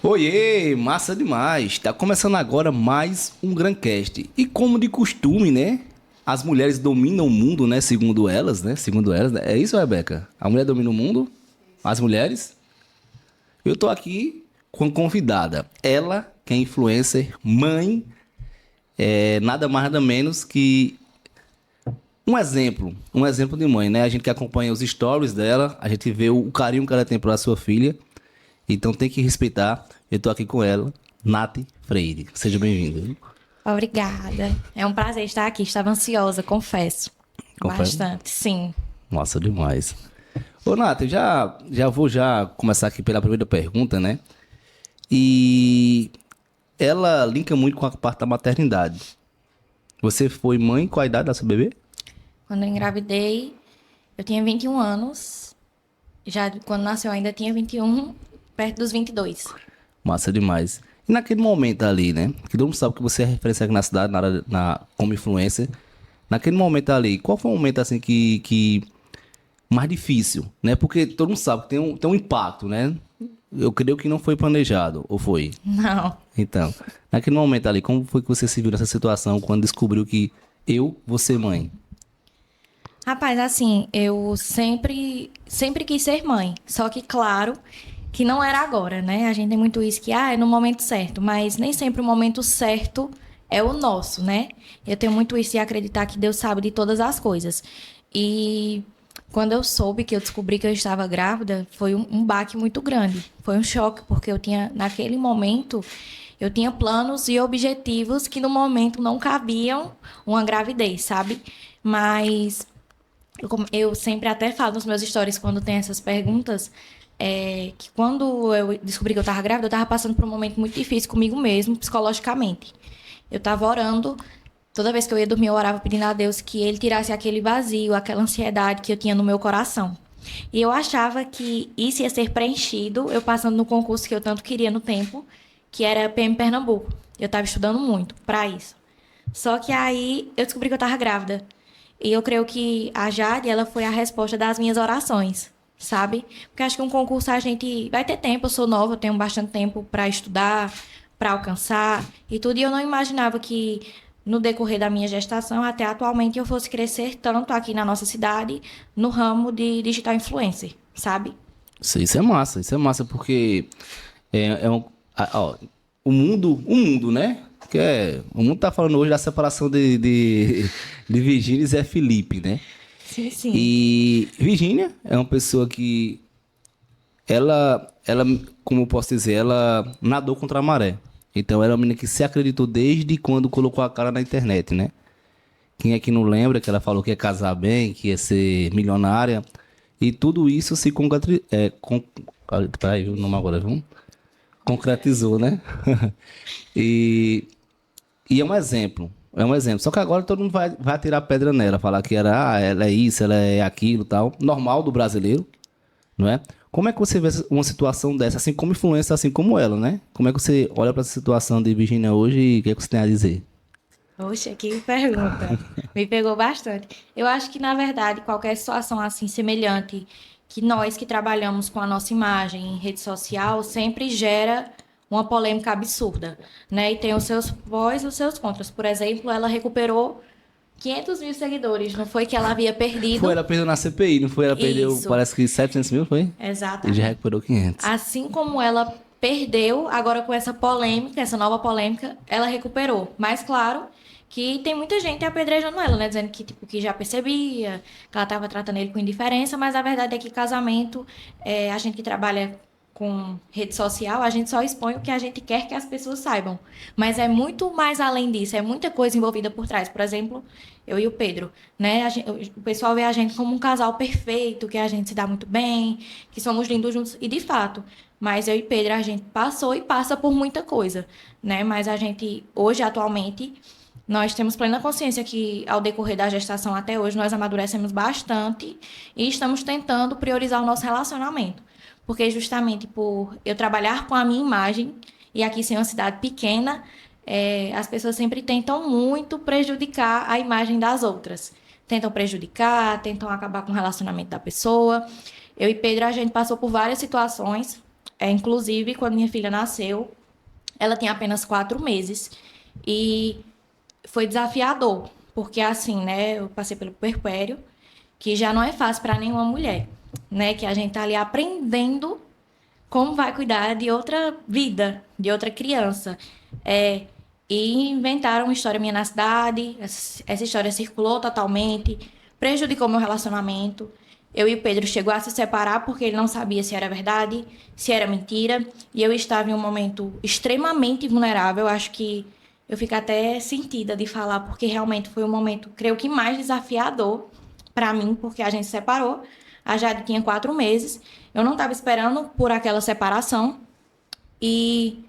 Oiê, massa demais! Tá começando agora mais um Grancast. E como de costume, né? As mulheres dominam o mundo, né? Segundo elas, né? Segundo elas, né? É isso, Rebeca? A mulher domina o mundo? As mulheres? Eu tô aqui com a convidada. Ela, que é influencer, mãe, nada mais nada menos que um exemplo de mãe, né? A gente que acompanha os stories dela, a gente vê o carinho que ela tem pela sua filha. Então tem que respeitar. Eu tô aqui com ela, Nath Freire. Seja bem-vinda. Obrigada. É um prazer estar aqui. Estava ansiosa, confesso. Confere? Bastante, sim. Massa demais. Ô, Nath, eu já vou começar aqui pela primeira pergunta, né? E ela linka muito com a parte da maternidade. Você foi mãe com a idade da sua bebê? Quando eu engravidei, eu tinha 21 anos. Já quando nasceu, eu ainda tinha 21, perto dos 22. Massa demais. E naquele momento ali, né? Que todo mundo sabe que você é referência aqui na cidade, como influencer. Naquele momento ali, qual foi o momento assim que mais difícil, né? Porque todo mundo sabe que tem um impacto, né? Eu creio que não foi planejado, ou foi? Não. Então, naquele momento ali, como foi que você se viu nessa situação quando descobriu que eu vou ser mãe? Rapaz, assim, eu sempre quis ser mãe. Só que, claro, que não era agora, né? A gente tem muito isso que, é no momento certo. Mas nem sempre o momento certo é o nosso, né? Eu tenho muito isso de acreditar que Deus sabe de todas as coisas. E quando eu soube que eu descobri que eu estava grávida, foi um baque muito grande. Foi um choque, porque naquele momento, eu tinha planos e objetivos que no momento não cabiam uma gravidez, sabe? Mas eu sempre até falo nos meus stories quando tem essas perguntas, que quando eu descobri que eu estava grávida, eu estava passando por um momento muito difícil comigo mesmo, psicologicamente. Eu estava orando, toda vez que eu ia dormir, eu orava pedindo a Deus que Ele tirasse aquele vazio, aquela ansiedade que eu tinha no meu coração. E eu achava que isso ia ser preenchido, eu passando no concurso que eu tanto queria no tempo, que era PM Pernambuco. Eu estava estudando muito para isso. Só que aí eu descobri que eu estava grávida. E eu creio que a Jade, ela foi a resposta das minhas orações, sabe? Porque acho que um concurso a gente vai ter tempo, eu sou nova, eu tenho bastante tempo para estudar, para alcançar e tudo. E eu não imaginava que no decorrer da minha gestação, até atualmente, eu fosse crescer tanto aqui na nossa cidade, no ramo de digital influencer, sabe? Isso é massa porque ó, o mundo, né? O mundo tá falando hoje da separação de Virgínia e Zé Felipe, né? Sim, sim. E Virgínia é uma pessoa que ela, como eu posso dizer, ela nadou contra a maré. Então, ela é uma menina que se acreditou desde quando colocou a cara na internet, né? Quem é que não lembra que ela falou que ia casar bem, que ia ser milionária. E tudo isso se peraí, o nome agora, viu? Concretizou, né? E, e é um exemplo. É um exemplo. Só que agora todo mundo vai tirar pedra nela, falar que ela é isso, ela é aquilo e tal. Normal do brasileiro, não é? Como é que você vê uma situação dessa, assim como influência, assim como ela, né? Como é que você olha para essa situação de Virginia hoje e o que é que você tem a dizer? Poxa, que pergunta. Me pegou bastante. Eu acho que, na verdade, qualquer situação assim semelhante, que nós que trabalhamos com a nossa imagem em rede social, sempre gera uma polêmica absurda, né? E tem os seus prós e os seus contras. Por exemplo, ela recuperou 500 mil seguidores, não foi que ela havia Foi, perdido? ela perdeu na CPI, não foi? Ela perdeu, Isso, parece que 700 mil, foi? E já exatamente. recuperou 500. Assim como ela perdeu, agora com essa polêmica, essa nova polêmica, ela recuperou. Mas claro que tem muita gente apedrejando ela, né? Dizendo que, tipo, que já percebia, que ela estava tratando ele com indiferença, mas a verdade é que casamento, a gente que trabalha com rede social, a gente só expõe o que a gente quer que as pessoas saibam. Mas é muito mais além disso, é muita coisa envolvida por trás. Por exemplo, eu e o Pedro, né? O pessoal vê a gente como um casal perfeito, que a gente se dá muito bem, que somos lindos juntos. E de fato, mas eu e Pedro, a gente passou e passa por muita coisa, né? Mas a gente, hoje, atualmente, nós temos plena consciência que, ao decorrer da gestação até hoje, nós amadurecemos bastante e estamos tentando priorizar o nosso relacionamento. Porque justamente por eu trabalhar com a minha imagem, e aqui ser uma cidade pequena, as pessoas sempre tentam muito prejudicar a imagem das outras. Tentam prejudicar, tentam acabar com o relacionamento da pessoa. Eu e Pedro, a gente passou por várias situações Inclusive, quando minha filha nasceu, ela tinha apenas 4 meses. E foi desafiador, porque assim, né? Eu passei pelo puerpério, que já não é fácil para nenhuma mulher, né? Que a gente tá ali aprendendo como vai cuidar de outra vida, de outra criança. E inventaram uma história minha na cidade, essa história circulou totalmente, prejudicou meu relacionamento. Eu e o Pedro chegou a se separar porque ele não sabia se era verdade, se era mentira, e eu estava em um momento extremamente vulnerável. Acho que eu fico até sentida de falar, porque realmente foi um momento, creio que mais desafiador para mim, porque a gente se separou. A Jade tinha 4 meses. Eu não estava esperando por aquela separação. E,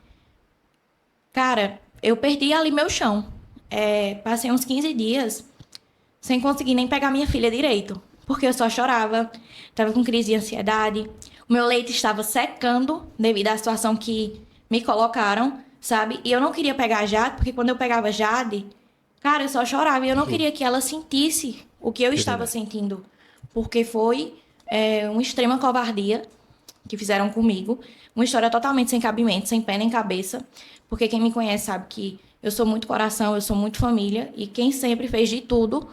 cara, eu perdi ali meu chão. Passei uns 15 dias sem conseguir nem pegar minha filha direito. Porque eu só chorava, estava com crise de ansiedade. O meu leite estava secando devido à situação que me colocaram, sabe? E eu não queria pegar a Jade, porque quando eu pegava a Jade, cara, eu só chorava. E eu não queria que ela sentisse o que eu estava sentindo. Porque foi uma extrema covardia que fizeram comigo. Uma história totalmente sem cabimento, sem pé nem cabeça. Porque quem me conhece sabe que eu sou muito coração, eu sou muito família. E quem sempre fez de tudo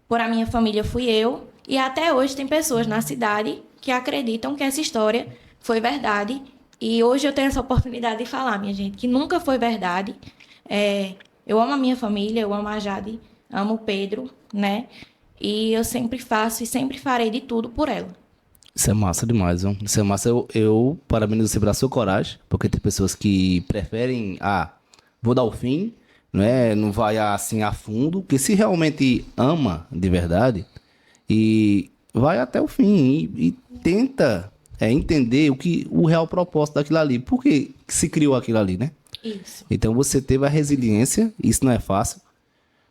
por a minha família fui eu. E até hoje tem pessoas na cidade que acreditam que essa história foi verdade. E hoje eu tenho essa oportunidade de falar, minha gente, que nunca foi verdade. Eu amo a minha família, eu amo a Jade, amo o Pedro, né? E eu sempre faço e sempre farei de tudo por ela. Isso é massa demais, viu? Isso é massa. Eu parabenizo você pela sua coragem, porque tem pessoas que preferem, vou dar o fim, não vai assim a fundo, que se realmente ama de verdade, e vai até o fim e tenta entender o real propósito daquilo ali. Por que se criou aquilo ali, né? Isso. Então você teve a resiliência, isso não é fácil,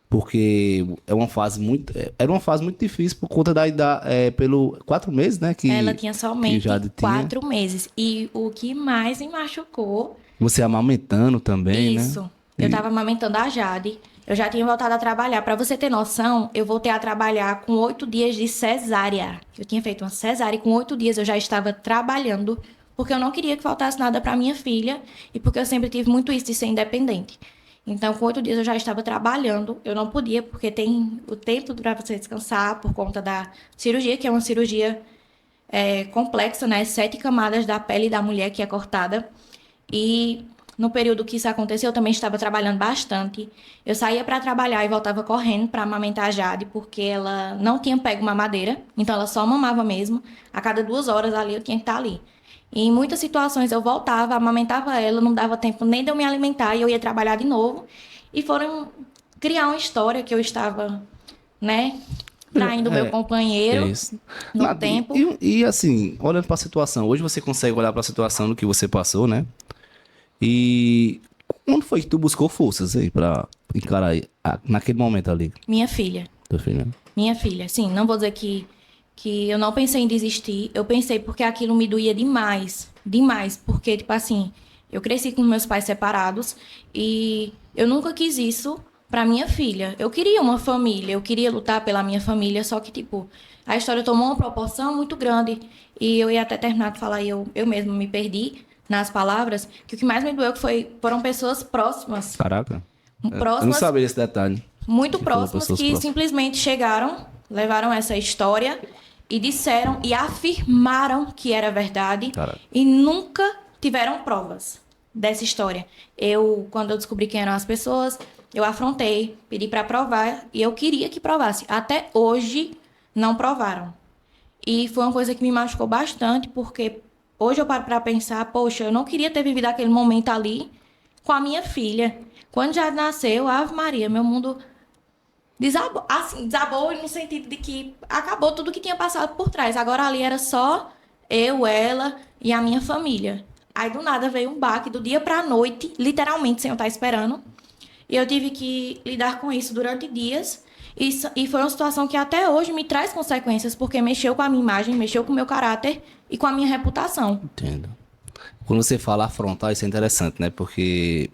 porque era uma fase muito difícil por conta da idade, pelo 4 meses, né? Ela tinha somente Jade tinha. 4 meses. E o que mais me machucou... Você amamentando também, né? Isso. Eu tava amamentando a Jade. Eu já tinha voltado a trabalhar. Pra você ter noção, eu voltei a trabalhar com 8 dias de cesárea. Eu tinha feito uma cesárea e com 8 dias eu já estava trabalhando, porque eu não queria que faltasse nada pra minha filha e porque eu sempre tive muito isso de ser independente. Então, com 8 dias eu já estava trabalhando. Eu não podia, porque tem o tempo para você descansar por conta da cirurgia, que é uma cirurgia complexa, né? 7 camadas da pele da mulher que é cortada. E no período que isso aconteceu, eu também estava trabalhando bastante. Eu saía para trabalhar e voltava correndo para amamentar a Jade, porque ela não tinha pego mamadeira, então ela só mamava mesmo. A cada 2 horas ali eu tinha que estar ali. E em muitas situações eu voltava, amamentava ela, não dava tempo nem de eu me alimentar e eu ia trabalhar de novo. E foram criar uma história que eu estava, né, traindo meu companheiro no tempo. E assim, olhando para a situação, hoje você consegue olhar para a situação do que você passou, né? E quando foi que tu buscou forças aí pra encarar naquele momento ali? Minha filha. Teu filho, né? Minha filha. Sim, não vou dizer que eu não pensei em desistir. Eu pensei porque aquilo me doía demais. Demais. Porque, tipo assim, eu cresci com meus pais separados e eu nunca quis isso pra minha filha. Eu queria uma família, eu queria lutar pela minha família, só que, tipo, a história tomou uma proporção muito grande. E eu ia até terminar de falar e eu mesmo me perdi nas palavras, que o que mais me doeu foram pessoas próximas. Caraca. Próximas, eu não sabia desse detalhe. Muito próximas que simplesmente chegaram, levaram essa história e disseram e afirmaram que era verdade. Caraca. E nunca tiveram provas dessa história. Quando eu descobri quem eram as pessoas, eu afrontei, pedi para provar e eu queria que provasse. Até hoje não provaram. E foi uma coisa que me machucou bastante, porque hoje eu paro para pensar, poxa, eu não queria ter vivido aquele momento ali com a minha filha. Quando já nasceu, Ave Maria, meu mundo desabou. Assim, desabou no sentido de que acabou tudo que tinha passado por trás. Agora ali era só eu, ela e a minha família. Aí do nada veio um baque do dia para a noite, literalmente sem eu estar esperando. E eu tive que lidar com isso durante dias. E foi uma situação que até hoje me traz consequências, porque mexeu com a minha imagem, mexeu com o meu caráter e com a minha reputação. Entendo. Quando você fala afrontar, isso é interessante, né? Porque,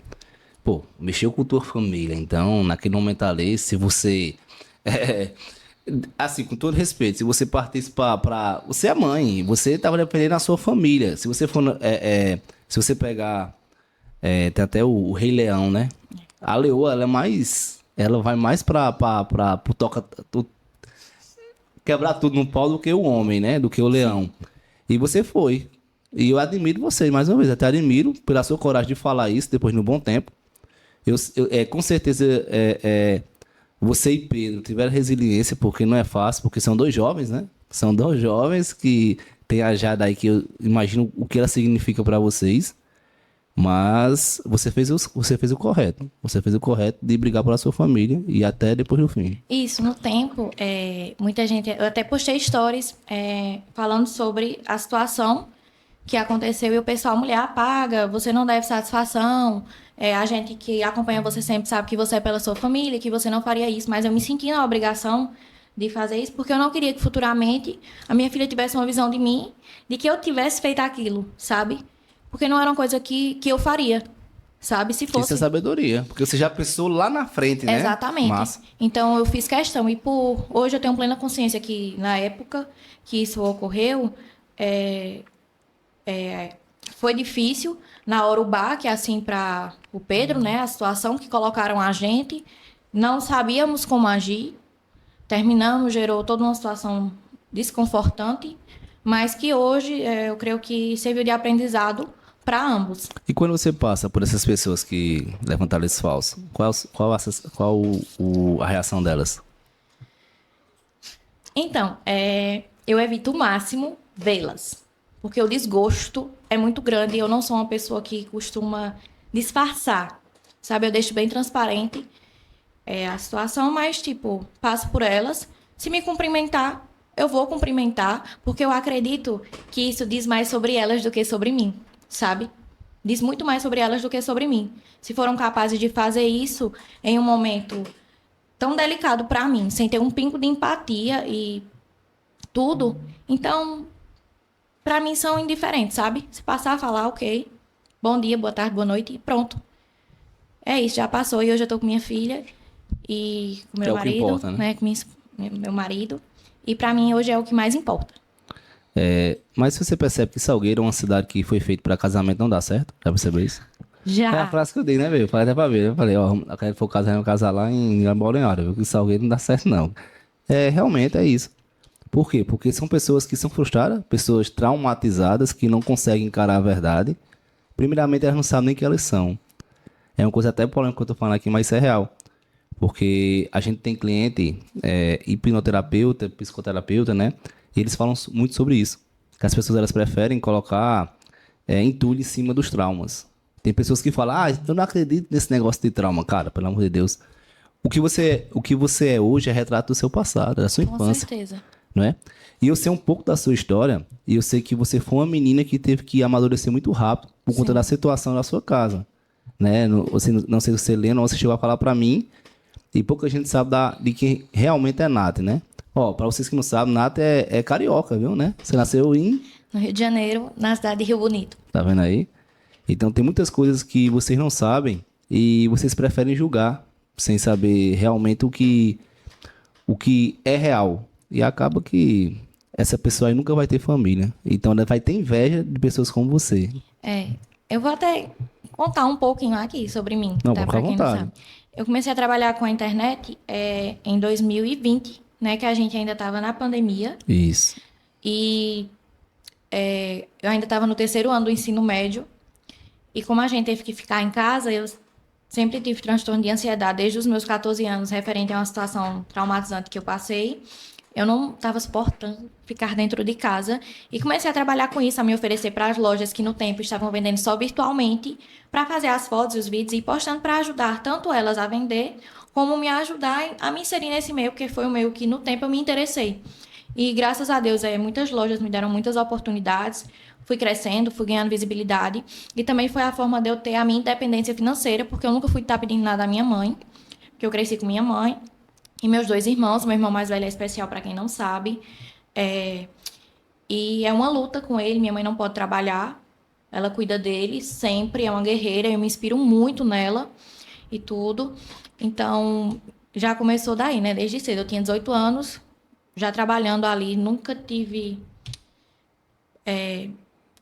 mexeu com tua família. Então, naquele momento ali, se você Assim, com todo respeito, se você partisse pra. Você é mãe, você tava dependendo da sua família. Se você for. Se você pegar. Tem até o Rei Leão, né? A leoa, ela é mais. Ela vai mais pro quebrar tudo no pau do que o homem, né? Do que o leão. E você foi. E eu admiro você, mais uma vez. Até admiro pela sua coragem de falar isso depois de um bom tempo. Com certeza, você e Pedro tiveram resiliência, porque não é fácil, porque são dois jovens, né? São dois jovens que tem a Jada aí, que eu imagino o que ela significa para vocês. Mas você fez o correto. Você fez o correto de brigar pela sua família e até depois do fim. Isso, no tempo, muita gente. Eu até postei stories falando sobre a situação que aconteceu e o pessoal, mulher, apaga, você não deve satisfação. A gente que acompanha você sempre sabe que você é pela sua família, que você não faria isso, mas eu me senti na obrigação de fazer isso porque eu não queria que futuramente a minha filha tivesse uma visão de mim, de que eu tivesse feito aquilo, sabe? Porque não era uma coisa que eu faria, sabe? Se fosse... Isso é sabedoria, porque você já pensou lá na frente, né? Exatamente. Massa. Então, eu fiz questão. E hoje eu tenho plena consciência que, na época que isso ocorreu, foi difícil. Na hora o baque, assim, para o Pedro, né? A situação que colocaram a gente. Não sabíamos como agir. Terminamos, gerou toda uma situação desconfortante. Mas que hoje, eu creio que serviu de aprendizado para ambos. E quando você passa por essas pessoas que levantaram esse falso, qual a reação delas? Então, eu evito o máximo vê-las. Porque o desgosto é muito grande e eu não sou uma pessoa que costuma disfarçar. Sabe, eu deixo bem transparente a situação, mas, tipo, passo por elas. Se me cumprimentar, eu vou cumprimentar, porque eu acredito que isso diz mais sobre elas do que sobre mim, sabe? Diz muito mais sobre elas do que sobre mim. Se foram capazes de fazer isso em um momento tão delicado para mim, sem ter um pingo de empatia e tudo, então, para mim são indiferentes, sabe? Se passar a falar, ok, bom dia, boa tarde, boa noite e pronto. É isso, já passou e hoje eu tô com minha filha e com meu marido, importa, né? Com meu marido. E para mim hoje é o que mais importa. Mas você percebe que Salgueiro é uma cidade que foi feita para casamento, não dá certo? Já percebeu isso? Já. É a frase que eu dei, né, velho? Eu falei até pra ver. Eu falei, ó, eu quero for casar, eu casar lá em Balneário, viu? Que Salgueiro não dá certo, não. Realmente é isso. Por quê? Porque são pessoas que são frustradas, pessoas traumatizadas, que não conseguem encarar a verdade. Primeiramente, elas não sabem nem que elas são. É uma coisa até polêmica que eu tô falando aqui, mas isso é real. Porque a gente tem cliente, hipnoterapeuta, psicoterapeuta, né? E eles falam muito sobre isso. Que as pessoas elas preferem colocar entulho em cima dos traumas. Tem pessoas que falam, eu não acredito nesse negócio de trauma. Cara, pelo amor de Deus. O que você é hoje é retrato do seu passado, da sua infância. Com certeza. Não é? E eu sei um pouco da sua história, e eu sei que você foi uma menina que teve que amadurecer muito rápido por conta da situação da sua casa. Né? Não sei se você lembra, você chegou a falar pra mim, e pouca gente sabe de quem realmente é Nath, né? Ó, pra vocês que não sabem, Nath é carioca, viu, né? Você nasceu no Rio de Janeiro, na cidade de Rio Bonito. Tá vendo aí? Então tem muitas coisas que vocês não sabem e vocês preferem julgar sem saber realmente o que é real. E acaba que essa pessoa aí nunca vai ter família. Então ela vai ter inveja de pessoas como você. Eu vou até contar um pouquinho aqui sobre mim. Não, tá? fica Pra à quem vontade. não sabe. Eu comecei a trabalhar com a internet em 2020, né? Que a gente ainda estava na pandemia. Isso. E eu ainda estava no terceiro ano do ensino médio. E como a gente teve que ficar em casa, eu sempre tive transtorno de ansiedade desde os meus 14 anos, referente a uma situação traumatizante que eu passei. Eu não estava suportando ficar dentro de casa e comecei a trabalhar com isso, a me oferecer para as lojas que no tempo estavam vendendo só virtualmente, para fazer as fotos e os vídeos e postando para ajudar tanto elas a vender, como me ajudar a me inserir nesse meio, porque foi o meio que no tempo eu me interessei. E graças a Deus, muitas lojas me deram muitas oportunidades, fui crescendo, fui ganhando visibilidade e também foi a forma de eu ter a minha independência financeira, porque eu nunca fui estar pedindo nada à minha mãe, porque eu cresci com minha mãe. E meus dois irmãos, meu irmão mais velho é especial para quem não sabe. E é uma luta com ele, minha mãe não pode trabalhar, ela cuida dele sempre, é uma guerreira, eu me inspiro muito nela e tudo. Então, já começou daí, né? Desde cedo, eu tinha 18 anos, já trabalhando ali, nunca tive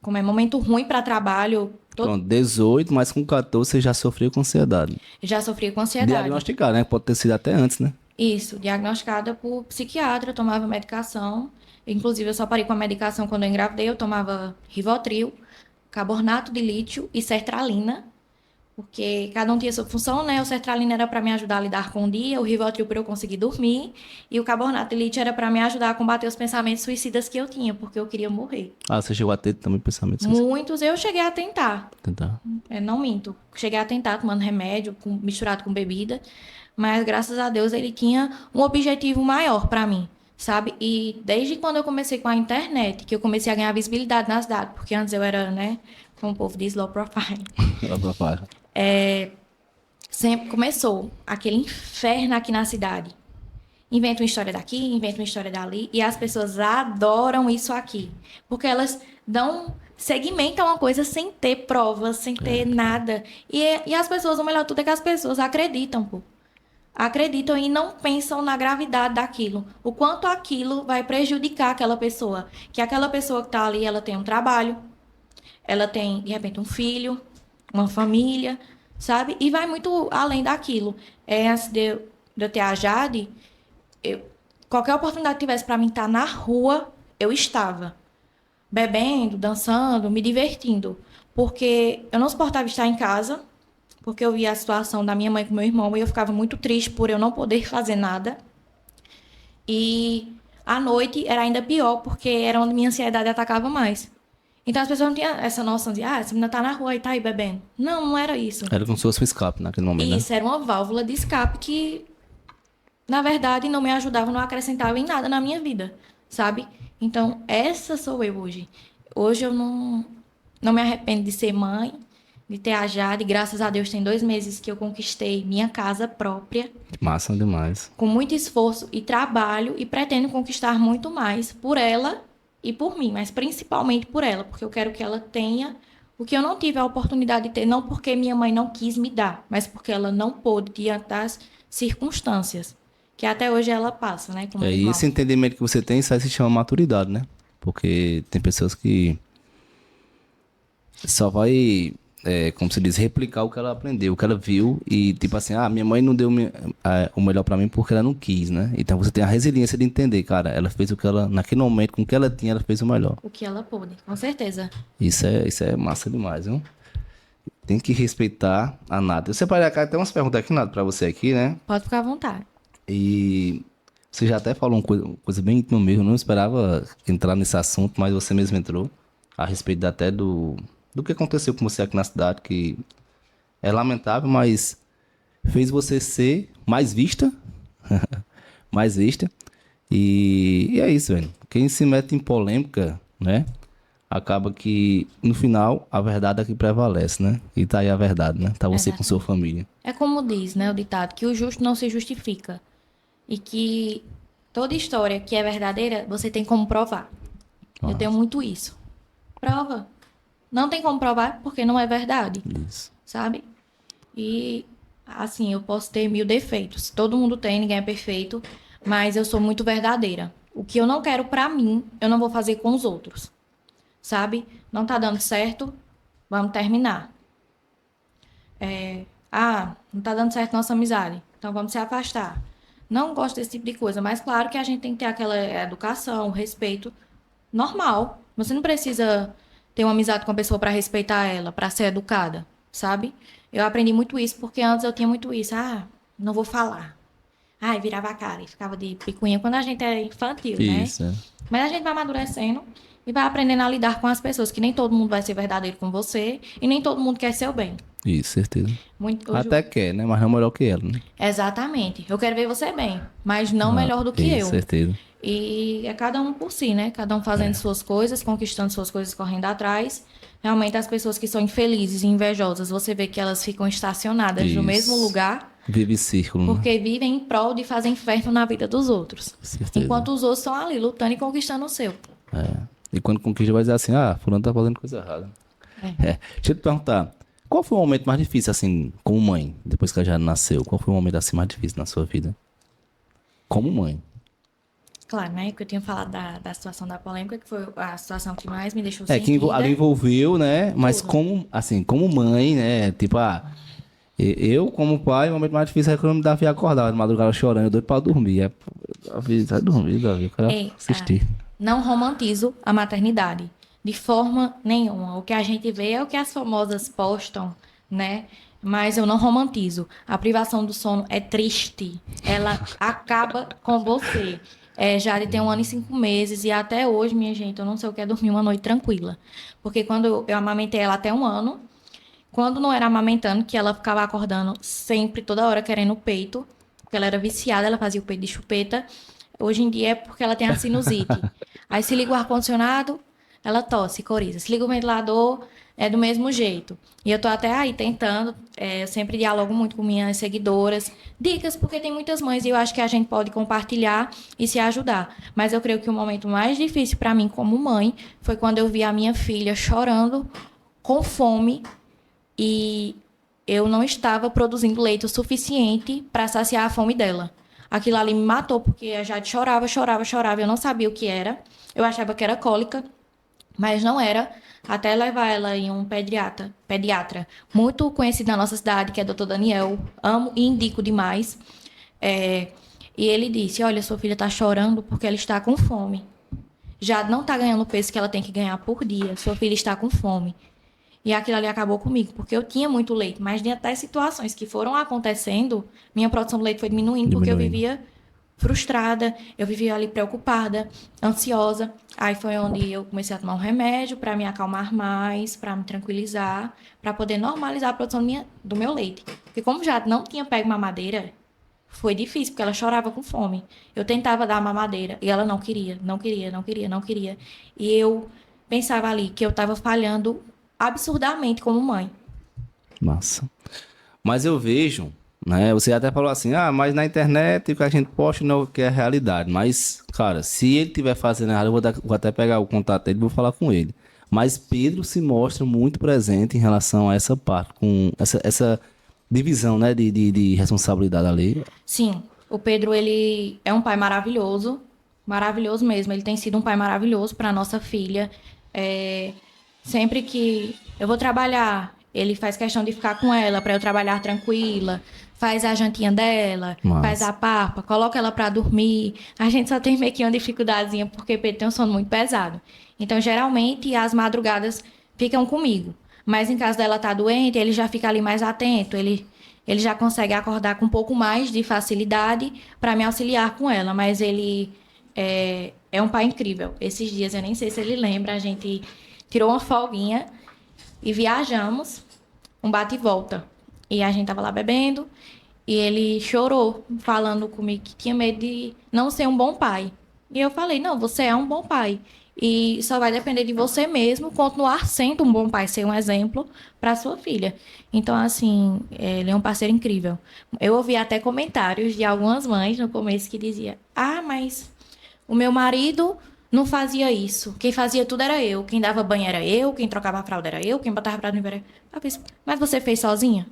como é momento ruim para trabalho. Pronto, 18, mas com 14 você já sofreu com ansiedade. Já sofri com ansiedade. Diagnosticado, né? Pode ter sido até antes, né? Isso, diagnosticada por psiquiatra, eu tomava medicação. Inclusive, eu só parei com a medicação quando eu engravidei. Eu tomava Rivotril, carbonato de lítio e sertralina, porque cada um tinha sua função, né? O sertralina era para me ajudar a lidar com o dia, o Rivotril para eu conseguir dormir, e o carbonato de lítio era para me ajudar a combater os pensamentos suicidas que eu tinha, porque eu queria morrer. Ah, você chegou a ter também pensamentos Muitos eu cheguei a tentar. Tentar. Não minto. Cheguei a tentar tomando remédio misturado com bebida, mas graças a Deus ele tinha um objetivo maior para mim, sabe? E desde quando eu comecei com a internet, que eu comecei a ganhar visibilidade nas datas, porque antes eu era, né, como o povo diz, low profile. Low profile. Sempre começou aquele inferno aqui na cidade. Inventa uma história daqui, inventa uma história dali, e as pessoas adoram isso aqui, porque elas segmentam uma coisa sem ter provas, sem ter nada. E as pessoas, o melhor de tudo é que as pessoas acreditam, pô. Acreditam e não pensam na gravidade daquilo. O quanto aquilo vai prejudicar aquela pessoa. Que aquela pessoa que está ali, ela tem um trabalho, ela tem, de repente, um filho, uma família, sabe? E vai muito além daquilo. Antes de eu ter a Jade, qualquer oportunidade que tivesse para mim estar na rua, eu estava. Bebendo, dançando, me divertindo. Porque eu não suportava estar em casa, porque eu via a situação da minha mãe com meu irmão e eu ficava muito triste por eu não poder fazer nada. E à noite era ainda pior, porque era onde minha ansiedade atacava mais. Então as pessoas não tinham essa noção de, essa menina tá na rua e tá aí bebendo. Não, não era isso. Era como se fosse um escape naquele momento, Isso, era uma válvula de escape que, na verdade, não me ajudava, não acrescentava em nada na minha vida, sabe? Então, essa sou eu hoje. Hoje eu não me arrependo de ser mãe, de ter a Jade. Graças a Deus, tem 2 meses que eu conquistei minha casa própria. Massa demais. Com muito esforço e trabalho, e pretendo conquistar muito mais por ela e por mim, mas principalmente por ela, porque eu quero que ela tenha o que eu não tive a oportunidade de ter, não porque minha mãe não quis me dar, mas porque ela não pôde diante das circunstâncias, que até hoje ela passa, né? Como E esse entendimento que você tem, isso aí se chama maturidade, né? Porque tem pessoas que só vai, como se diz, replicar o que ela aprendeu, o que ela viu e tipo assim, minha mãe não deu o melhor pra mim porque ela não quis, né? Então você tem a resiliência de entender, cara, ela fez o que ela, naquele momento, com o que ela tinha, ela fez o melhor. O que ela pôde, com certeza. Isso é massa demais, viu? Tem que respeitar a Nada. Eu separei aqui, tem umas perguntas aqui, Nada, pra você aqui, né? Pode ficar à vontade. E você já até falou uma coisa bem íntima mesmo, eu não esperava entrar nesse assunto, mas você mesmo entrou a respeito até do que aconteceu com você aqui na cidade, que é lamentável, mas fez você ser mais vista, mais vista, e é isso, velho. Quem se mete em polêmica, né, acaba que, no final, a verdade é que prevalece, né, e tá aí a verdade, né, tá você com sua família. É como diz, né, o ditado, que o justo não se justifica, e que toda história que é verdadeira, você tem como provar. Eu tenho muito isso. Prova. Não tem como provar porque não é verdade. Isso. Sabe? E, assim, eu posso ter 1000 defeitos. Todo mundo tem, ninguém é perfeito. Mas eu sou muito verdadeira. O que eu não quero pra mim, eu não vou fazer com os outros. Sabe? Não tá dando certo, vamos terminar. Não tá dando certo nossa amizade, então vamos se afastar. Não gosto desse tipo de coisa, mas claro que a gente tem que ter aquela educação, respeito normal. Você não precisa ter uma amizade com a pessoa para respeitar ela, para ser educada, sabe? Eu aprendi muito isso, porque antes eu tinha muito isso. Não vou falar. Virava a cara e ficava de picuinha quando a gente é infantil, né? Isso, é. Mas a gente vai amadurecendo e vai aprendendo a lidar com as pessoas, que nem todo mundo vai ser verdadeiro com você e nem todo mundo quer seu bem. Isso, certeza. Hoje Até quer, né? Mas não melhor que ela, né? Exatamente. Eu quero ver você bem, mas não melhor do que eu. Certeza. E é cada um por si, né? Cada um fazendo suas coisas, conquistando suas coisas, correndo atrás. Realmente, as pessoas que são infelizes e invejosas, você vê que elas ficam estacionadas no mesmo lugar. Vive círculo, né? Porque vivem em prol de fazer inferno na vida dos outros. Certeza. Enquanto os outros estão ali, lutando e conquistando o seu. E quando conquista, vai dizer assim, fulano tá fazendo coisa errada. Deixa eu te perguntar, qual foi o momento mais difícil, assim, como mãe, depois que ela já nasceu? Qual foi o momento, assim, mais difícil na sua vida? Como mãe? claro, né? Que eu tinha falado da situação da polêmica, que foi a situação que mais me deixou É, que sentida. ali envolveu, né? Mas Tudo. como, assim, como mãe, né? Tipo, eu, como pai, o momento mais difícil é quando eu me Davi acordava de madrugada chorando, eu doido pra dormir. Davi, vai dormir, Davi, eu quero Ei, assistir. não romantizo a maternidade de forma nenhuma. O que a gente vê é o que as famosas postam, né? Mas eu não romantizo. A privação do sono é triste. Ela acaba com você. Jade tem 1 ano e 5 meses e até hoje, minha gente, eu não sei o que é dormir uma noite tranquila. Porque quando eu amamentei ela até 1 ano, quando não era amamentando, que ela ficava acordando sempre, toda hora, querendo o peito, porque ela era viciada, ela fazia o peito de chupeta. Hoje em dia é porque ela tem a sinusite. Aí se liga o ar-condicionado, ela tosse, coriza. Se liga o ventilador, é do mesmo jeito. E eu tô até aí tentando, eu sempre dialogo muito com minhas seguidoras. Dicas, porque tem muitas mães e eu acho que a gente pode compartilhar e se ajudar. Mas eu creio que o momento mais difícil para mim como mãe foi quando eu vi a minha filha chorando com fome e eu não estava produzindo leite o suficiente para saciar a fome dela. Aquilo ali me matou, porque a Jade chorava, chorava, chorava. Eu não sabia o que era. Eu achava que era cólica, mas não era. Até levar ela em um pediatra muito conhecido na nossa cidade, que é o Dr. Daniel. Amo e indico demais. É, e ele disse, olha, sua filha está chorando porque ela está com fome. Jade não está ganhando o peso que ela tem que ganhar por dia. Sua filha está com fome. E aquilo ali acabou comigo, porque eu tinha muito leite. Mas diante das situações que foram acontecendo, minha produção de leite foi diminuindo, porque eu vivia frustrada, eu vivia ali preocupada, ansiosa. Aí foi onde eu comecei a tomar um remédio para me acalmar mais, para me tranquilizar, para poder normalizar a produção do meu leite. Porque como já não tinha pego mamadeira, foi difícil, porque ela chorava com fome. Eu tentava dar a mamadeira e ela não queria, não queria, não queria, não queria. E eu pensava ali que eu estava falhando absurdamente como mãe. Massa. Mas eu vejo, né? Você até falou assim, mas na internet o que a gente posta não é o que é a realidade. Mas, cara, se ele estiver fazendo errado, eu vou até pegar o contato dele e vou falar com ele. Mas Pedro se mostra muito presente em relação a essa parte, com essa divisão, né, de responsabilidade ali. Sim, o Pedro, ele é um pai maravilhoso, maravilhoso mesmo. Ele tem sido um pai maravilhoso para nossa filha. Sempre que eu vou trabalhar, ele faz questão de ficar com ela para eu trabalhar tranquila, faz a jantinha dela, faz a papa, coloca ela para dormir. A gente só tem meio que uma dificuldadezinha porque Pedro tem um sono muito pesado. Então, geralmente, as madrugadas ficam comigo. Mas em caso dela estar doente, ele já fica ali mais atento, ele já consegue acordar com um pouco mais de facilidade para me auxiliar com ela. Mas ele é um pai incrível. Esses dias, eu nem sei se ele lembra, a gente tirou uma folguinha e viajamos, um bate e volta. E a gente tava lá bebendo e ele chorou, falando comigo que tinha medo de não ser um bom pai. E eu falei, não, você é um bom pai. E só vai depender de você mesmo continuar sendo um bom pai, ser um exemplo para sua filha. Então, assim, ele é um parceiro incrível. Eu ouvi até comentários de algumas mães no começo que dizia, mas o meu marido não fazia isso. Quem fazia tudo era eu. Quem dava banho era eu. Quem trocava a fralda era eu. Quem botava pra dormir era eu. Mas você fez sozinha?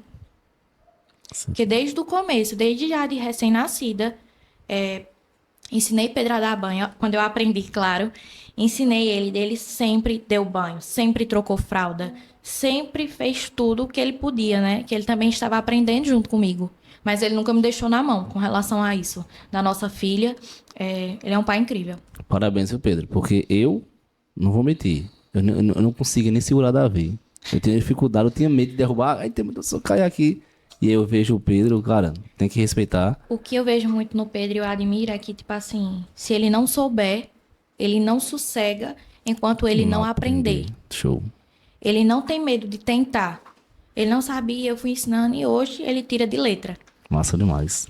Sim. Porque desde o começo, desde já de recém-nascida, ensinei Pedro a dar banho. Quando eu aprendi, claro, ensinei ele sempre deu banho, sempre trocou fralda, sempre fez tudo o que ele podia, né? Que ele também estava aprendendo junto comigo. Mas ele nunca me deixou na mão com relação a isso. Da nossa filha, ele é um pai incrível. Parabéns, seu Pedro, porque eu não vou mentir. Eu não consigo nem segurar Davi. Eu tinha dificuldade, eu tinha medo de derrubar. Aí tem muito só cair aqui. E aí eu vejo o Pedro, cara, tem que respeitar. O que eu vejo muito no Pedro e eu admiro é que, tipo assim, se ele não souber, ele não sossega enquanto ele não aprender. Show. Ele não tem medo de tentar. Ele não sabia, eu fui ensinando e hoje ele tira de letra. Massa demais.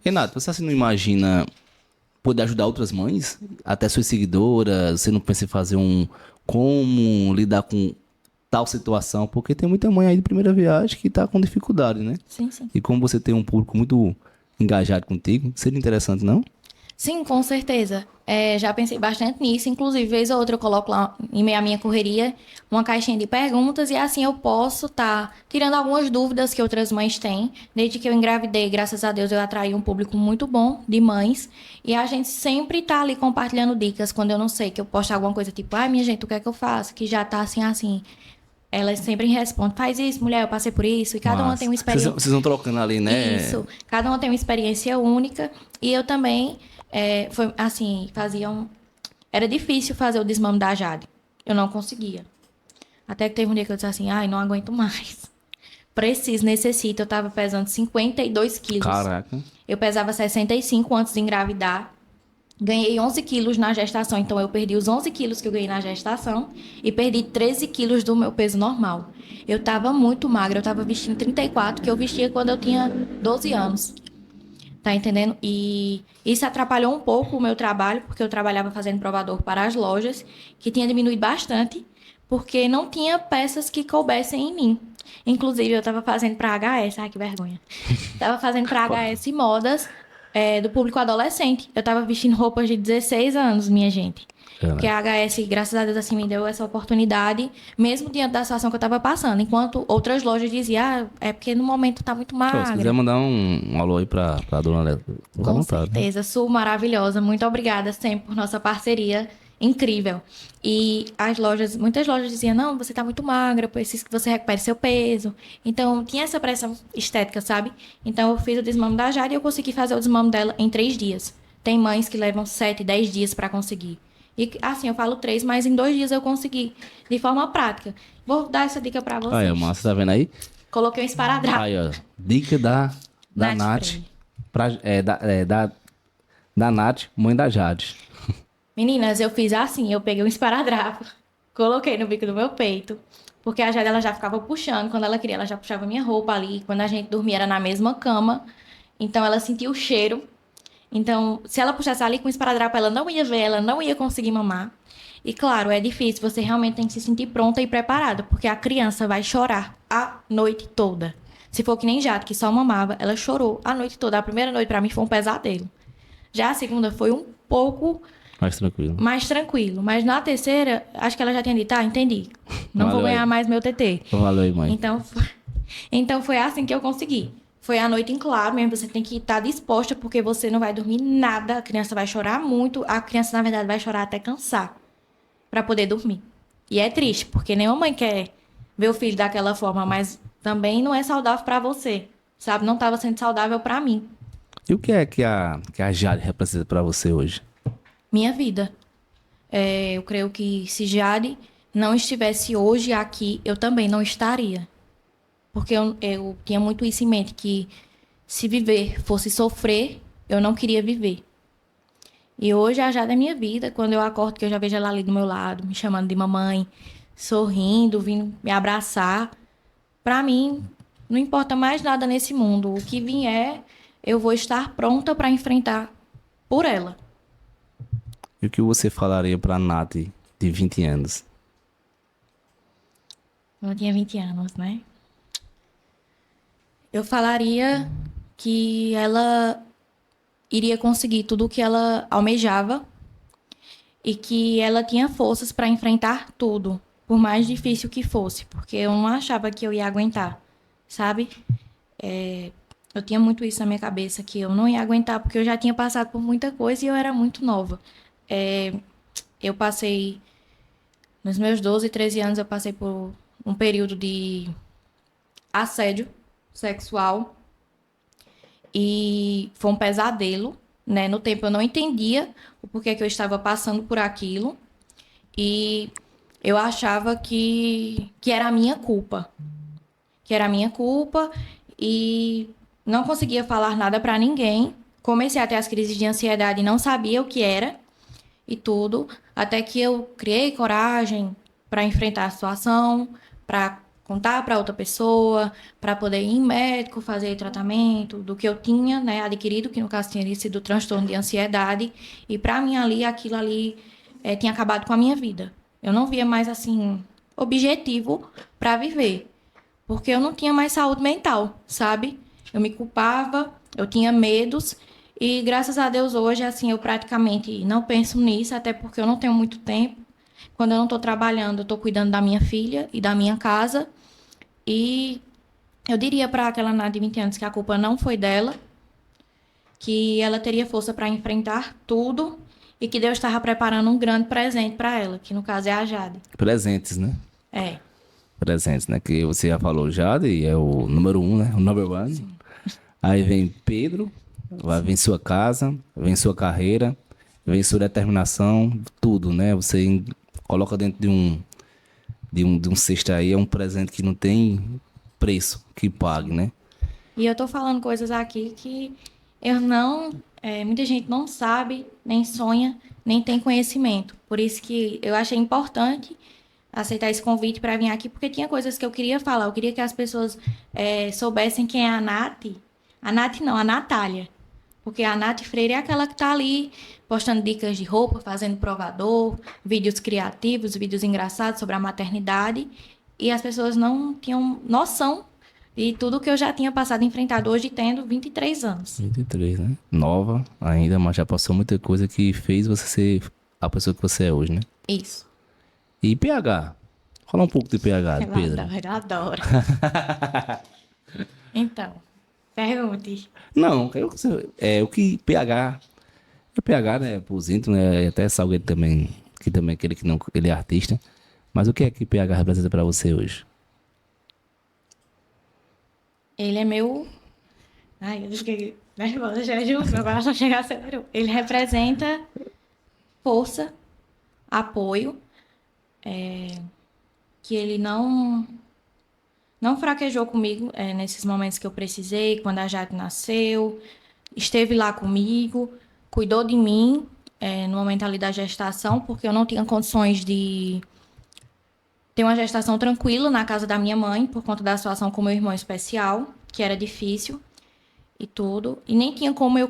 Renato, você assim não imagina poder ajudar outras mães? Até suas seguidoras, você não pensa em fazer como lidar com tal situação? Porque tem muita mãe aí de primeira viagem que tá com dificuldade, né? Sim, sim. E como você tem um público muito engajado contigo, seria interessante, não? Sim, com certeza. Já pensei bastante nisso. Inclusive, vez ou outra eu coloco lá em meio à minha correria uma caixinha de perguntas e assim eu posso estar tirando algumas dúvidas que outras mães têm. Desde que eu engravidei, graças a Deus, eu atraí um público muito bom de mães. E a gente sempre tá ali compartilhando dicas quando eu não sei, que eu posto alguma coisa tipo, ai, minha gente, o que é que eu faço? Que já tá assim, assim. Elas sempre respondem, faz isso, mulher, eu passei por isso. E cada uma tem Mas uma vocês, experiência. vocês vão trocando ali, né? Isso. Cada uma tem uma experiência única. E eu também, foi assim, era difícil fazer o desmame da Jade. Eu não conseguia. Até que teve um dia que eu disse assim, ai, não aguento mais. Preciso, necessito. Eu tava pesando 52 quilos. Caraca. Eu pesava 65 antes de engravidar. Ganhei 11 quilos na gestação, então eu perdi os 11 quilos que eu ganhei na gestação e perdi 13 quilos do meu peso normal. Eu tava muito magra, eu tava vestindo 34, que eu vestia quando eu tinha 12 anos. Tá entendendo? E isso atrapalhou um pouco o meu trabalho, porque eu trabalhava fazendo provador para as lojas, que tinha diminuído bastante, porque não tinha peças que coubessem em mim. Inclusive, eu estava fazendo para HS, ai que vergonha. Estava fazendo para HS modas do público adolescente. Eu estava vestindo roupas de 16 anos, minha gente. Porque a HS, graças a Deus, assim, me deu essa oportunidade, mesmo diante da situação que eu estava passando. Enquanto outras lojas diziam, é porque no momento tá muito Pô, se quiser magra. mandar um alô aí pra dona Léo, fica à Com vontade. certeza, Su, maravilhosa. Muito obrigada sempre por nossa parceria incrível. E muitas lojas diziam, não, você tá muito magra, preciso que você recupere seu peso. Então, tinha essa pressão estética, sabe? Então, eu fiz o desmame da Jade e eu consegui fazer o desmame dela em 3 dias. Tem mães que levam 7, 10 dias para conseguir. E, assim, eu falo 3, mas em 2 dias eu consegui, de forma prática. Vou dar essa dica para Aí, vocês. massa, tá vendo aí? Coloquei um esparadrapo. Aí, ó. Dica da Nath Nath. Freire. Da Nath, mãe da Jade. Meninas, eu fiz assim, eu peguei um esparadrapo, coloquei no bico do meu peito, porque a Jade ela já ficava puxando, quando ela queria, ela já puxava minha roupa ali, quando a gente dormia era na mesma cama, então ela sentia o cheiro, então se ela puxasse ali com o esparadrapo, ela não ia ver, ela não ia conseguir mamar. E claro, é difícil, você realmente tem que se sentir pronta e preparada, porque a criança vai chorar a noite toda. Se for que nem Jade, que só mamava, ela chorou a noite toda. A primeira noite pra mim foi um pesadelo. Já a segunda foi um pouco Mais tranquilo. mais tranquilo. Mas na terceira, acho que ela já tinha dito, entendi. Não Valeu vou ganhar aí. mais meu TT. Valeu aí, mãe. Então foi assim que eu consegui. Foi a noite em claro mesmo, você tem que estar disposta, porque você não vai dormir nada, a criança vai chorar muito, a criança, na verdade, vai chorar até cansar para poder dormir. E é triste, porque nenhuma mãe quer ver o filho daquela forma, mas também não é saudável para você, sabe? Não estava sendo saudável para mim. E o que é que a Jade representa pra você hoje? Minha vida. Eu creio que se Jade não estivesse hoje aqui, eu também não estaria. Porque eu tinha muito isso em mente, que se viver fosse sofrer, eu não queria viver. E hoje a Jade é minha vida. Quando eu acordo, que eu já vejo ela ali do meu lado, me chamando de mamãe, sorrindo, vindo me abraçar. Pra mim, não importa mais nada nesse mundo. O que vier, eu vou estar pronta para enfrentar por ela. E o que você falaria pra Nath de 20 anos? Eu tinha 20 anos, né? Eu falaria que ela iria conseguir tudo o que ela almejava e que ela tinha forças para enfrentar tudo, por mais difícil que fosse, porque eu não achava que eu ia aguentar, sabe? Eu tinha muito isso na minha cabeça, que eu não ia aguentar, porque eu já tinha passado por muita coisa e eu era muito nova. Eu passei, nos meus 12, 13 anos, eu passei por um período de assédio sexual e foi um pesadelo, né? No tempo eu não entendia o porquê que eu estava passando por aquilo e eu achava que era a minha culpa, que era a minha culpa e não conseguia falar nada para ninguém. Comecei a ter as crises de ansiedade e não sabia o que era e tudo, até que eu criei coragem para enfrentar a situação, para contar para outra pessoa, para poder ir em médico, fazer tratamento do que eu tinha, né, adquirido, que no caso tinha sido transtorno de ansiedade, e para mim ali, aquilo ali tinha acabado com a minha vida. Eu não via mais, assim, objetivo para viver, porque eu não tinha mais saúde mental, sabe? Eu me culpava, eu tinha medos, E graças a Deus hoje, assim, eu praticamente não penso nisso, até porque eu não tenho muito tempo. Quando eu não estou trabalhando, eu estou cuidando da minha filha e da minha casa. E eu diria para aquela Nath de 20 anos que a culpa não foi dela, que ela teria força para enfrentar tudo e que Deus estava preparando um grande presente para ela, que no caso é a Jade. Presentes, né? É, Presentes, né? Que você já falou, Jade, é o número um, né? O number one. Aí vem Pedro, vem sua casa, vem sua carreira, vem sua determinação, tudo, né? Você coloca dentro de um cesto aí, é um presente que não tem preço que pague, né? e eu tô falando coisas aqui que eu não, muita gente não sabe, nem sonha, nem tem conhecimento. Por isso que eu achei importante aceitar esse convite para vir aqui, porque tinha coisas que eu queria falar. Eu queria que as pessoas soubessem quem é a Nath. A Nath não, a Natália. Porque a Nath Freire é aquela que tá ali postando dicas de roupa, fazendo provador, vídeos criativos, vídeos engraçados sobre a maternidade. E as pessoas não tinham noção de tudo que eu já tinha passado e enfrentado hoje, tendo 23 anos. 23, né? Nova ainda, mas já passou muita coisa que fez você ser a pessoa que você é hoje, né? Isso. E PH? Fala um pouco de PH, de Pedro. Eu adoro. Então, pergunte. Não, o que PH. É PH, né? Pros íntimos, né? E até Salgueiro também, que também é aquele que não. Ele é artista. Mas o que é que PH representa pra você hoje? Ele é meu. Ai, eu fiquei nervosa, já juro, meu coração chega acelerou. Ele representa força, apoio, que ele não fraquejou comigo nesses momentos que eu precisei, quando a Jade nasceu, esteve lá comigo, cuidou de mim no momento ali da gestação, porque eu não tinha condições de ter uma gestação tranquila na casa da minha mãe, por conta da situação com meu irmão especial, que era difícil e tudo. E nem tinha como eu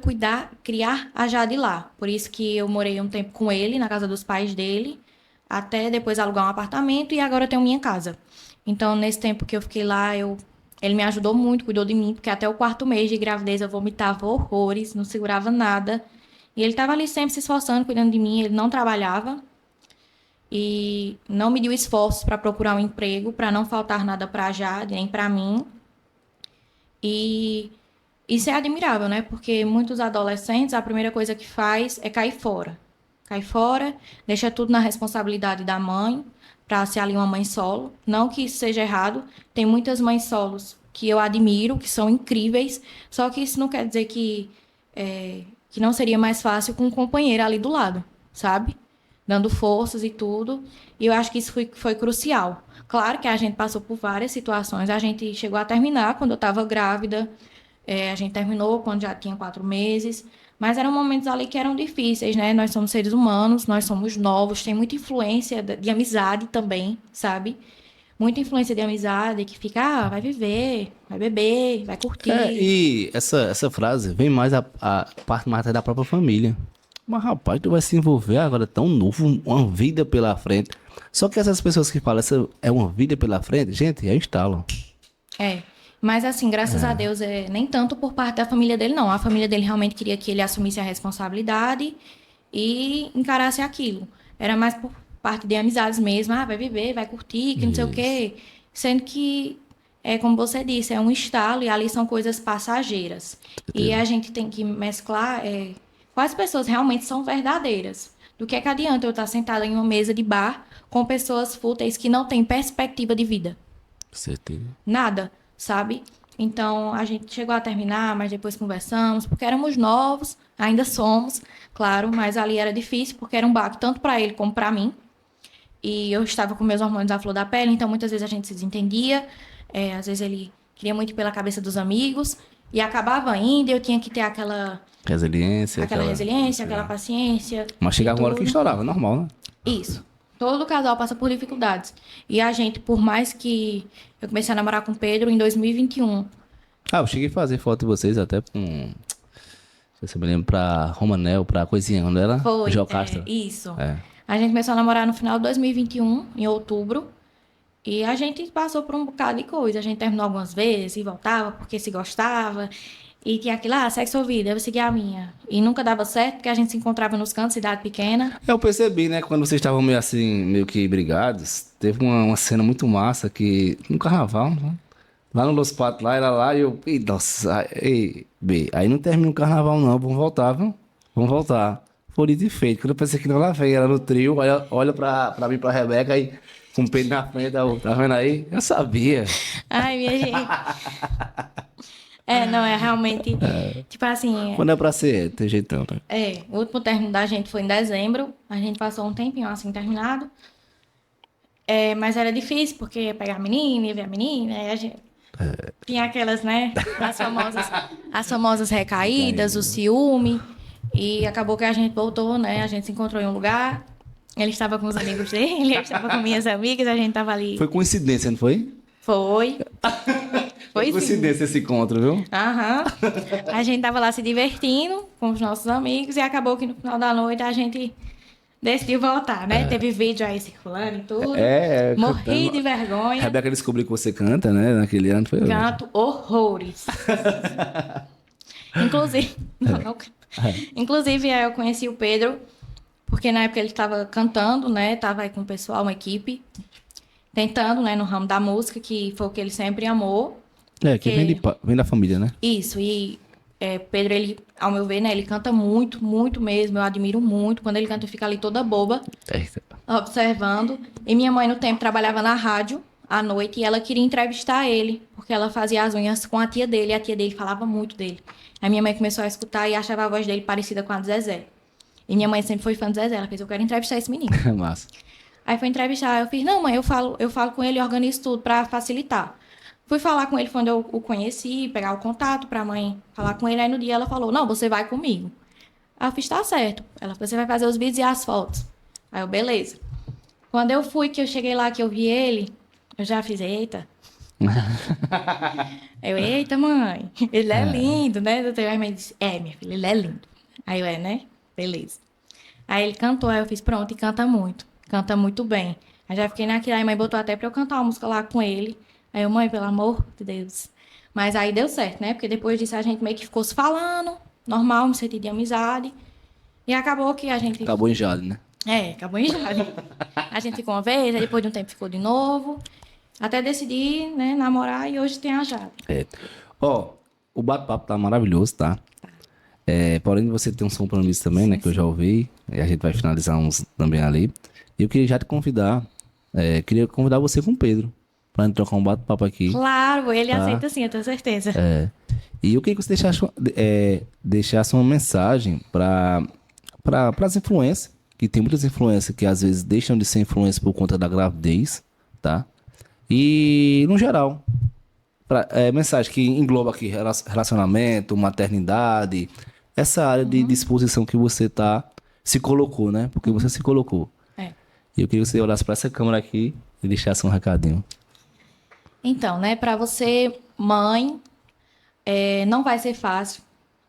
criar a Jade lá. Por isso que eu morei um tempo com ele, na casa dos pais dele, até depois alugar um apartamento e agora eu tenho minha casa. Então, nesse tempo que eu fiquei lá, ele me ajudou muito, cuidou de mim, porque até o 4º mês de gravidez eu vomitava horrores, não segurava nada. E ele estava ali sempre se esforçando, cuidando de mim, ele não trabalhava e não mediu esforços para procurar um emprego, para não faltar nada para a Jade, nem para mim. E isso é admirável, né? Porque muitos adolescentes, a primeira coisa que faz é cair fora. Cai fora, deixa tudo na responsabilidade da mãe, para ser ali uma mãe solo. Não que isso seja errado, tem muitas mães solos que eu admiro, que são incríveis, só que isso não quer dizer que não seria mais fácil com um companheiro ali do lado, sabe? Dando forças e tudo. E eu acho que isso foi crucial. Claro que a gente passou por várias situações. A gente chegou a terminar quando eu estava grávida. A gente terminou quando já tinha 4 meses. Mas eram momentos ali que eram difíceis, né? Nós somos seres humanos, nós somos novos, tem muita influência de amizade também, sabe? Muita influência de amizade que fica, vai viver, vai beber, vai curtir. E essa frase vem mais a parte mais até da própria família. Mas rapaz, tu vai se envolver agora tão novo, uma vida pela frente. Só que essas pessoas que falam, essa é uma vida pela frente, gente, é instalam. Mas assim, graças a Deus, nem tanto por parte da família dele, não. A família dele realmente queria que ele assumisse a responsabilidade e encarasse aquilo. Era mais por parte de amizades mesmo. Vai viver, vai curtir, que não sei o quê. Sendo que, como você disse, é um estalo e ali são coisas passageiras. E a gente tem que mesclar quais pessoas realmente são verdadeiras. Do que adianta eu estar sentada em uma mesa de bar com pessoas fúteis que não têm perspectiva de vida? Certeza. Nada, sabe? Então, a gente chegou a terminar, mas depois conversamos, porque éramos novos, ainda somos, claro, mas ali era difícil, porque era um baque tanto para ele como para mim. E eu estava com meus hormônios à flor da pele, então muitas vezes a gente se desentendia, às vezes ele queria muito ir pela cabeça dos amigos, e acabava indo, eu tinha que ter aquela Resiliência. aquela paciência. Mas chegava uma hora que estourava, normal, né? Isso. Todo casal passa por dificuldades. E a gente, por mais que eu comecei a namorar com o Pedro em 2021. Eu cheguei a fazer foto de vocês até com... Você me lembra pra Romanel, pra coisinha, onde era? Foi, João Castro. isso. A gente começou a namorar no final de 2021, em outubro. E a gente passou por um bocado de coisa. A gente terminou algumas vezes e voltava porque se gostava. E tinha aquilo, sexo ou vida, eu vou seguir a minha. E nunca dava certo, porque a gente se encontrava nos cantos, cidade pequena. Eu percebi, né, quando vocês estavam meio assim, meio que brigados, teve uma cena muito massa que, no carnaval, né? Lá no Los Patos, lá, era lá, e eu, ei, nossa, ei, B, aí não termina o carnaval não, vamos voltar, viu? Vamos voltar. Foi dito e feito, quando eu pensei que não lá veio, era no trio, olha pra mim, pra Rebeca, aí, com o peito na frente, tá vendo aí? Eu sabia. Ai, minha gente. Não, é realmente, tipo assim, Quando é pra ser, tem jeitão, né? o último término da gente foi em dezembro, a gente passou um tempinho assim terminado, mas era difícil, porque ia pegar a menina, ia ver a menina, aí a gente tinha aquelas, né, as famosas recaídas, o ciúme, e acabou que a gente voltou, né, a gente se encontrou em um lugar, ele estava com os amigos dele, eu estava com minhas amigas, a gente tava ali. Foi coincidência, não foi? Foi. Foi sim. Coincidência esse encontro, viu? Aham. A gente tava lá se divertindo com os nossos amigos e acabou que no final da noite a gente decidiu voltar, né? Teve vídeo aí circulando e tudo. Morri cantando. de vergonha. A Rebeca descobriu que você canta, né? Naquele ano foi. Canto horrores. Inclusive, inclusive eu conheci o Pedro porque na época ele estava cantando, né? Tava aí com o pessoal, uma equipe, tentando, né? No ramo da música, que foi o que ele sempre amou. Que vem da família, né? Isso, e Pedro, ele, ao meu ver, né, ele canta muito, muito mesmo, eu admiro muito. Quando ele canta, eu fico ali toda boba, observando. E minha mãe, no tempo, trabalhava na rádio, à noite, e ela queria entrevistar ele, porque ela fazia as unhas com a tia dele, e a tia dele falava muito dele. Aí minha mãe começou a escutar e achava a voz dele parecida com a de Zezé. E minha mãe sempre foi fã de Zezé, ela fez, eu quero entrevistar esse menino. Massa. Aí foi entrevistar, eu fiz, não, mãe, eu falo com ele e organizo tudo pra facilitar. Fui falar com ele quando eu o conheci, pegar o contato pra mãe falar com ele. Aí no dia ela falou, não, você vai comigo. Aí eu fiz, tá certo. Ela falou, você vai fazer os vídeos e as fotos. Aí eu, beleza. Quando eu fui, que eu cheguei lá, que eu vi ele, eu já fiz, eita. Eu, eita, mãe, ele é lindo, né? Doutor, a mãe disse, minha filha, ele é lindo. Aí eu, né? Beleza. Aí ele cantou, aí eu fiz, pronto, e canta muito bem. Aí já fiquei naquilo, aí a mãe botou até pra eu cantar uma música lá com ele. Aí eu, mãe, pelo amor de Deus. Mas aí deu certo, né? Porque depois disso a gente meio que ficou se falando, normal, no sentido de amizade. E acabou que a gente... Acabou em Jale, né? Acabou em Jale. A gente ficou uma vez, aí depois de um tempo ficou de novo. Até decidir, né, namorar e hoje tem a Jale. O bate-papo tá maravilhoso, tá? Porém, você tem uns compromissos também, né? Que eu já ouvi. E a gente vai finalizar uns também ali. E eu queria já te convidar. Queria convidar você com o Pedro. Pra gente trocar um bate-papo aqui. Claro, ele aceita sim, eu tenho certeza. E eu queria que você deixasse uma mensagem para as influências, que tem muitas influências que às vezes deixam de ser influência por conta da gravidez, tá? E, no geral, mensagem que engloba aqui relacionamento, maternidade, essa área de disposição que você se colocou, né? Porque você se colocou. E eu queria que você olhasse para essa câmera aqui e deixasse um recadinho. Então, né, para você, mãe, não vai ser fácil.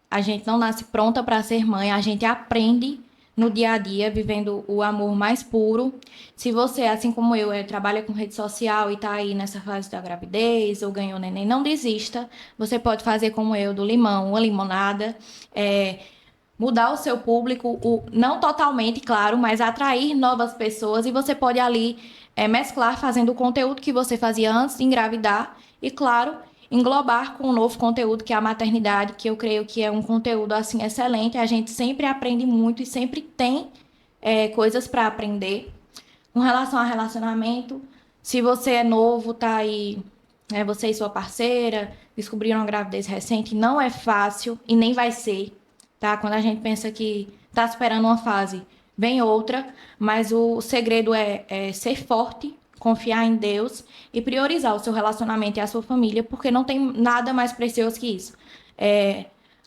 A gente não nasce pronta para ser mãe, a gente aprende no dia a dia, vivendo o amor mais puro. Se você, assim como eu, trabalha com rede social e tá aí nessa fase da gravidez ou ganhou neném, não desista. Você pode fazer como eu, do limão, uma limonada, mudar o seu público, não totalmente, claro, mas atrair novas pessoas e você pode ali mesclar fazendo o conteúdo que você fazia antes de engravidar e, claro, englobar com um novo conteúdo que é a maternidade, que eu creio que é um conteúdo assim excelente. A gente sempre aprende muito e sempre tem coisas para aprender. Com relação ao relacionamento, se você é novo, tá aí, você e sua parceira descobriram uma gravidez recente, não é fácil e nem vai ser, tá? Quando a gente pensa que tá esperando uma fase, vem outra, mas o segredo é ser forte, confiar em Deus e priorizar o seu relacionamento e a sua família, porque não tem nada mais precioso que isso.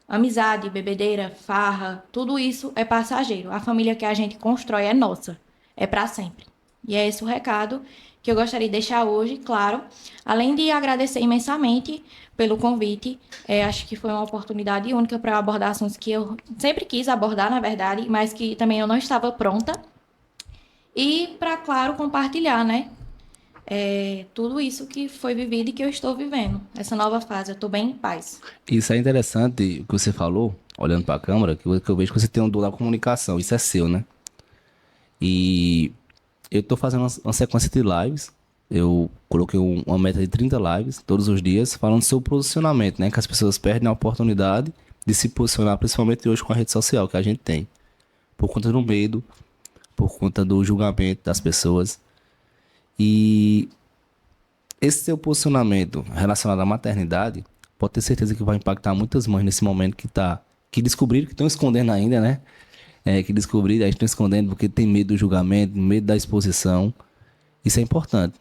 Amizade, bebedeira, farra, tudo isso é passageiro. A família que a gente constrói é nossa, é para sempre. E é esse o recado que eu gostaria de deixar hoje, claro. Além de agradecer imensamente pelo convite, acho que foi uma oportunidade única para abordar assuntos que eu sempre quis abordar, na verdade, mas que também eu não estava pronta. E para, claro, compartilhar, né? tudo isso que foi vivido e que eu estou vivendo. Essa nova fase, eu estou bem em paz. Isso é interessante o que você falou, olhando pra câmera, que eu vejo que você tem um dom da comunicação. Isso é seu, né? E eu tô fazendo uma sequência de lives. Eu coloquei uma meta de 30 lives todos os dias, falando sobre posicionamento, né? Que as pessoas perdem a oportunidade de se posicionar, principalmente hoje com a rede social que a gente tem. Por conta do medo, por conta do julgamento das pessoas. E esse seu posicionamento relacionado à maternidade, pode ter certeza que vai impactar muitas mães nesse momento que descobriram, que estão escondendo ainda, né? Que descobriram, aí estão escondendo porque tem medo do julgamento, medo da exposição. Isso é importante.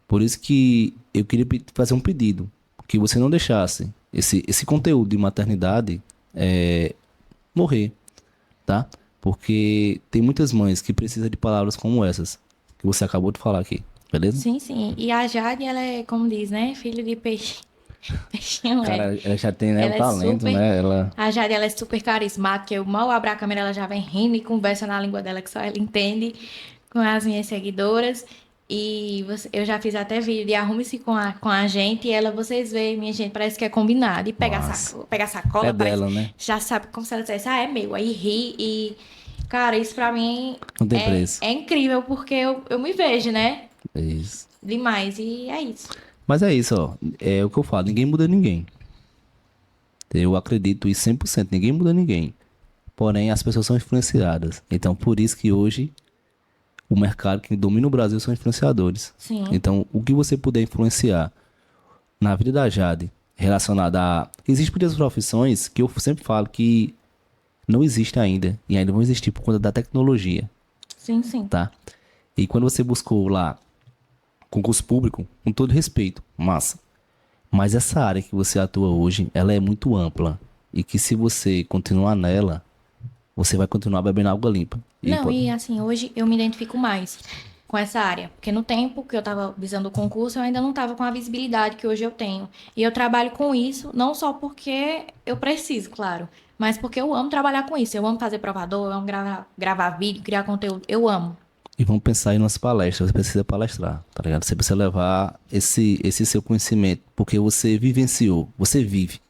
Por isso que eu queria fazer um pedido, que você não deixasse esse conteúdo de maternidade morrer, tá? Porque tem muitas mães que precisam de palavras como essas, que você acabou de falar aqui, beleza? Sim, sim. E a Jade, ela é, como diz, né? Filho de peixe. Peixinho é. Cara, ela já tem, né, o Ela é talento, super. né? Ela... A Jade, ela é super carismática. Eu mal abro a câmera, ela já vem rindo e conversa na língua dela, que só ela entende, com as minhas seguidoras. E eu já fiz até vídeo de arrume-se com a gente. E ela, vocês veem, minha gente, parece que é combinado. E Nossa. pega a sacola, É parece, dela, né? já sabe como se ela dissesse, é meu. Aí ri. E, cara, isso pra mim Não tem preço. é incrível, porque eu me vejo, né? É isso. Demais. E é isso. Mas é isso, ó. É o que eu falo, ninguém muda ninguém. Eu acredito isso 100%, ninguém muda ninguém. Porém, as pessoas são influenciadas. Então, por isso que hoje o mercado que domina o Brasil são influenciadores. Sim. Então, o que você puder influenciar na vida da Jade, relacionada a... Existem muitas profissões que eu sempre falo que não existem ainda. E ainda vão existir por conta da tecnologia, Sim, sim. tá? E quando você buscou lá concurso público, com todo respeito, massa. Mas essa área que você atua hoje, ela é muito ampla. E que se você continuar nela, você vai continuar bebendo água limpa. Não, e assim, hoje eu me identifico mais com essa área. Porque no tempo que eu estava visando o concurso, eu ainda não estava com a visibilidade que hoje eu tenho. E eu trabalho com isso, não só porque eu preciso, claro, mas porque eu amo trabalhar com isso. Eu amo fazer provador, eu amo gravar vídeo, criar conteúdo. Eu amo. E vamos pensar em nas palestras. Você precisa palestrar, tá ligado? Você precisa levar esse seu conhecimento. Porque você vivenciou, você vive.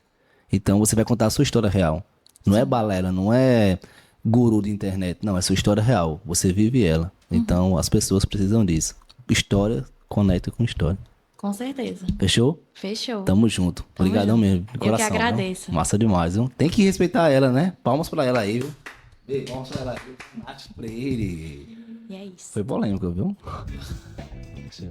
Então você vai contar a sua história real. Não é balela, não é guru de internet. Não, é sua história real. Você vive ela. Então as pessoas precisam disso. História conecta com história. Com certeza. Fechou? Fechou. Tamo junto. Tamo Obrigadão junto. mesmo. De Eu que coração. Viu? agradeço. Massa demais, viu? Tem que respeitar ela, né? Palmas pra ela aí, viu? Ei, palmas pra ela aí. Nath Freire. E é isso. Foi polêmico, viu? Deixa eu-